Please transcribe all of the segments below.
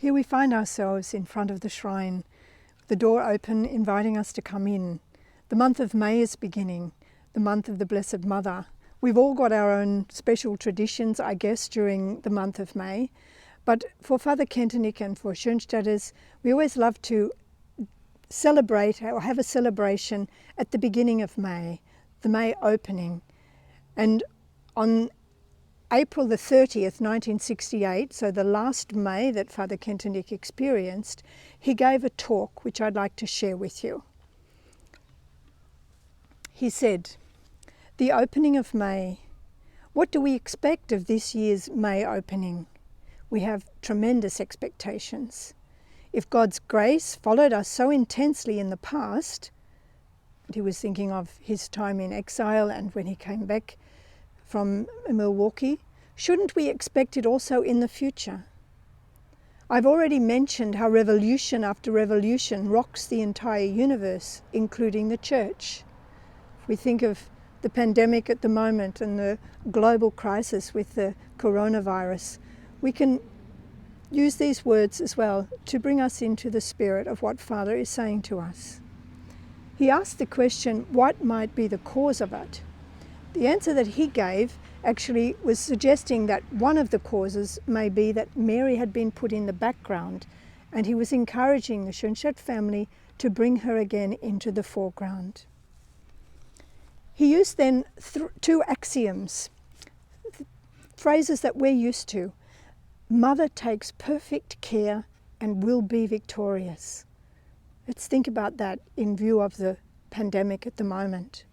Here we find ourselves in front of the shrine, the door open, inviting us to come in. The month of May is beginning, the month of the Blessed Mother. We've all got our own special traditions, I guess, during the month of May. But for Fr Kentenich and for Schoenstatters, we always love to celebrate or have a celebration at the beginning of May, the May opening. And on April the 30th, 1968, so the last May that Fr Kentenich experienced, he gave a talk which I'd like to share with you. He said, "The opening of May. What do we expect of this year's May opening? We have tremendous expectations. If God's grace followed us so intensely in the past," he was thinking of his time in exile and when he came back from Milwaukee, "shouldn't we expect it also in the future? I've already mentioned how revolution after revolution rocks the entire universe, including the church. If we think of the pandemic at the moment and the global crisis with the coronavirus, we can use these words as well to bring us into the spirit of what Father is saying to us. He asked the question, what might be the cause of it? The answer that he gave actually was suggesting that one of the causes may be that Mary had been put in the background, and he was encouraging the Schoenstatt family to bring her again into the foreground. He used then two axioms, phrases that we're used to. Mother takes perfect care and will be victorious. Let's think about that in view of the pandemic at the moment.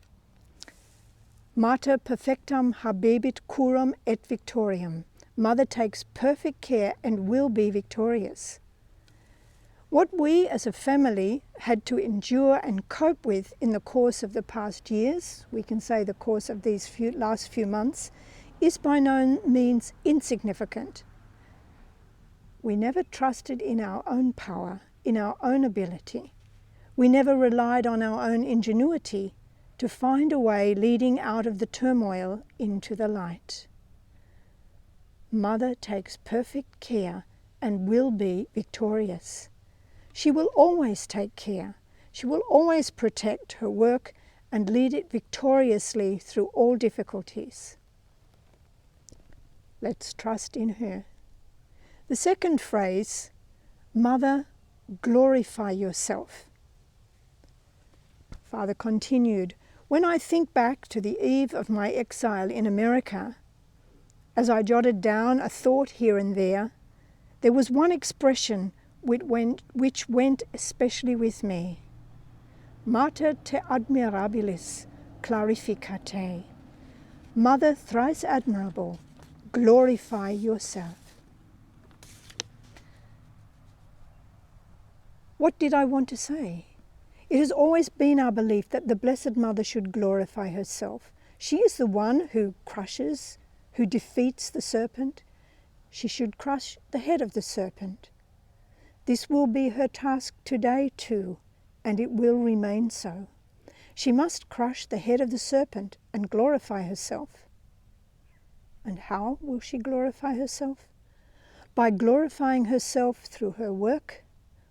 Mater perfectam habebit curam et victoriam. Mother takes perfect care and will be victorious. What we as a family had to endure and cope with in the course of the past years, we can say the course of these last few months, is by no means insignificant. We never trusted in our own power, in our own ability. We never relied on our own ingenuity to find a way leading out of the turmoil into the light. Mother takes perfect care and will be victorious. She will always take care. She will always protect her work and lead it victoriously through all difficulties. Let's trust in her. The second phrase, Mother, glorify yourself. Father continued, when I think back to the eve of my exile in America, as I jotted down a thought here and there was one expression which went especially with me. Mater te admirabilis clarificate. Mother thrice admirable, glorify yourself. What did I want to say? It has always been our belief that the Blessed Mother should glorify herself. She is the one who crushes, who defeats the serpent. She should crush the head of the serpent. This will be her task today too, and it will remain so. She must crush the head of the serpent and glorify herself. And how will she glorify herself? By glorifying herself through her work,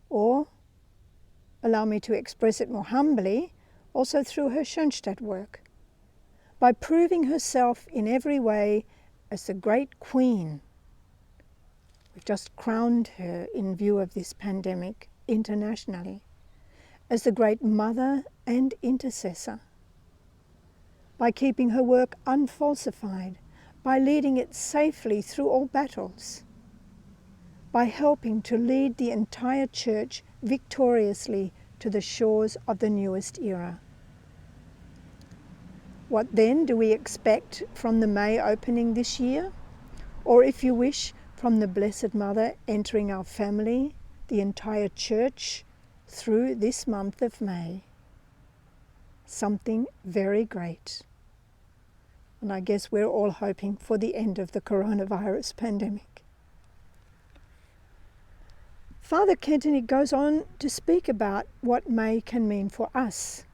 or, allow me to express it more humbly, also through her Schoenstatt work. By proving herself in every way as the great queen. We've just crowned her in view of this pandemic internationally, as the great mother and intercessor. By keeping her work unfalsified, by leading it safely through all battles, by helping to lead the entire church victoriously to the shores of the newest era. What then do we expect from the May opening this year? Or if you wish, from the Blessed Mother entering our family, the entire church, through this month of May? Something very great. And I guess we're all hoping for the end of the coronavirus pandemic. Fr Kentenich goes on to speak about what May can mean for us.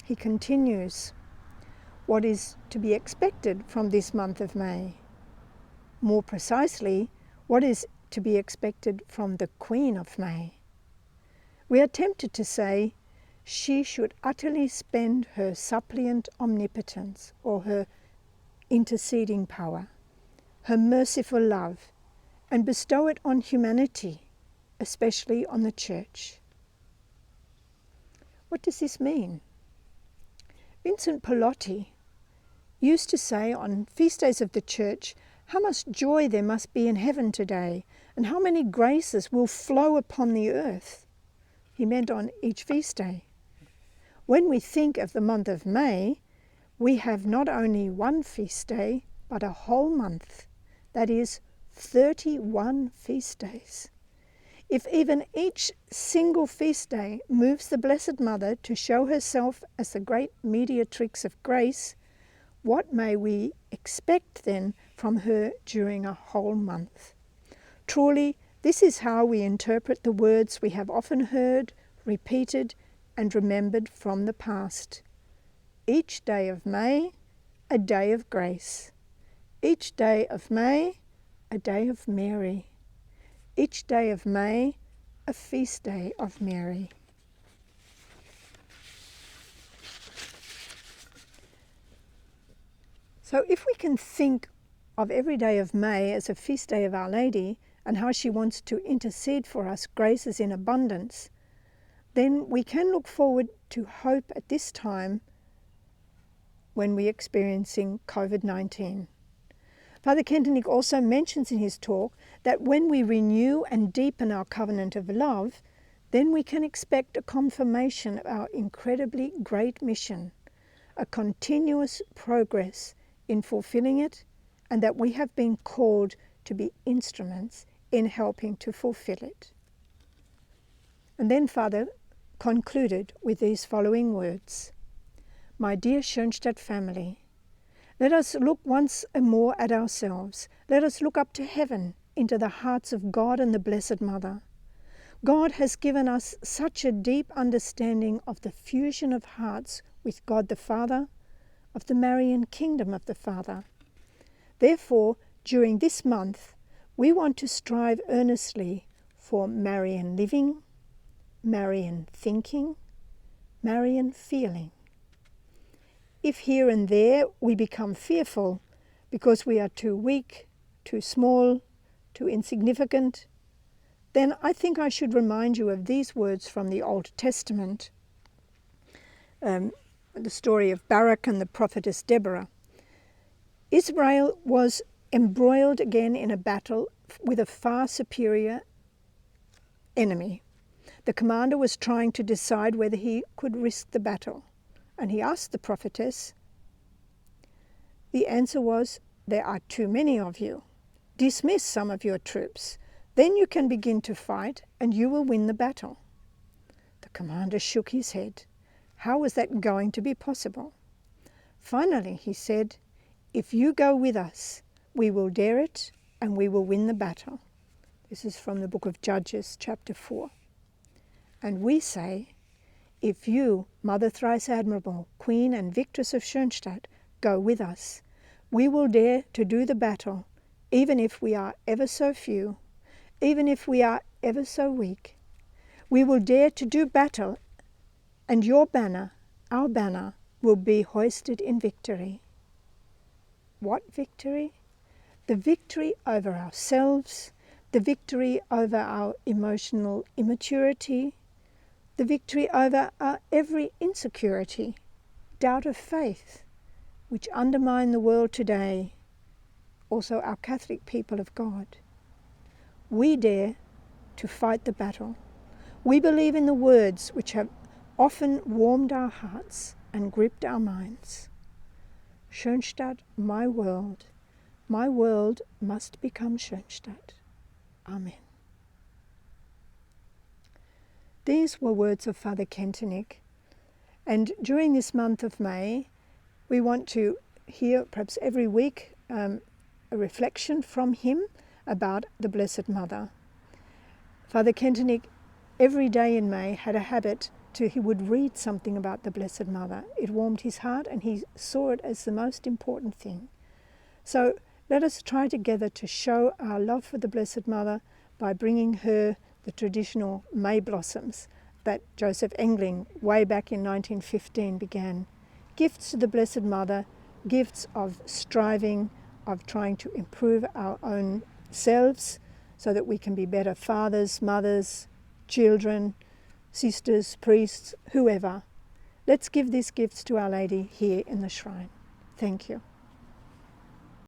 He continues, what is to be expected from this month of May? More precisely, what is to be expected from the Queen of May. We are tempted to say she should utterly spend her suppliant omnipotence or her interceding power, her merciful love, and bestow it on humanity, especially on the Church. What does this mean? Vincent Pallotti used to say on feast days of the Church how much joy there must be in heaven today and how many graces will flow upon the earth. He meant on each feast day. When we think of the month of May, we have not only one feast day, but a whole month. That is 31 feast days. If even each single feast day moves the Blessed Mother to show herself as the great mediatrix of grace, what may we expect then from her during a whole month? Truly, this is how we interpret the words we have often heard, repeated, and remembered from the past. Each day of May, a day of grace. Each day of May, a day of Mary. Each day of May, a feast day of Mary. So if we can think of every day of May as a feast day of Our Lady and how she wants to intercede for us graces in abundance, then we can look forward to hope at this time when we're experiencing COVID-19. Father Kentenich also mentions in his talk that when we renew and deepen our covenant of love, then we can expect a confirmation of our incredibly great mission, a continuous progress in fulfilling it, and that we have been called to be instruments in helping to fulfill it. And then Father concluded with these following words. My dear Schoenstatt family, let us look once more at ourselves. Let us look up to heaven, into the hearts of God and the Blessed Mother. God has given us such a deep understanding of the fusion of hearts with God the Father, of the Marian kingdom of the Father. Therefore, during this month, we want to strive earnestly for Marian living, Marian thinking, Marian feeling. If here and there we become fearful because we are too weak, too small, too insignificant, then I think I should remind you of these words from the Old Testament, the story of Barak and the prophetess Deborah. Israel was embroiled again in a battle with a far superior enemy. The commander was trying to decide whether he could risk the battle, and he asked the prophetess. The answer was, there are too many of you. Dismiss some of your troops. Then you can begin to fight and you will win the battle. The commander shook his head. How was that going to be possible? Finally, he said, if you go with us, we will dare it and we will win the battle. This is from the book of Judges, chapter 4. And we say, if you, Mother Thrice Admirable, Queen and Victress of Schoenstatt, go with us, we will dare to do the battle, even if we are ever so few, even if we are ever so weak. We will dare to do battle, and your banner, our banner, will be hoisted in victory. What victory? The victory over ourselves, the victory over our emotional immaturity, the victory over our every insecurity, doubt of faith, which undermine the world today, also our Catholic people of God. We dare to fight the battle. We believe in the words which have often warmed our hearts and gripped our minds. Schoenstatt, my world must become Schoenstatt. Amen. These were words of Father Kentenich, and during this month of May, we want to hear perhaps every week a reflection from him about the Blessed Mother. Father Kentenich, every day in May, had a habit he would read something about the Blessed Mother. It warmed his heart and he saw it as the most important thing. So let us try together to show our love for the Blessed Mother by bringing her the traditional May blossoms that Joseph Engling way back in 1915 began. Gifts to the Blessed Mother, gifts of striving, of trying to improve our own selves so that we can be better fathers, mothers, children, sisters, priests, whoever. Let's give these gifts to Our Lady here in the shrine. Thank you.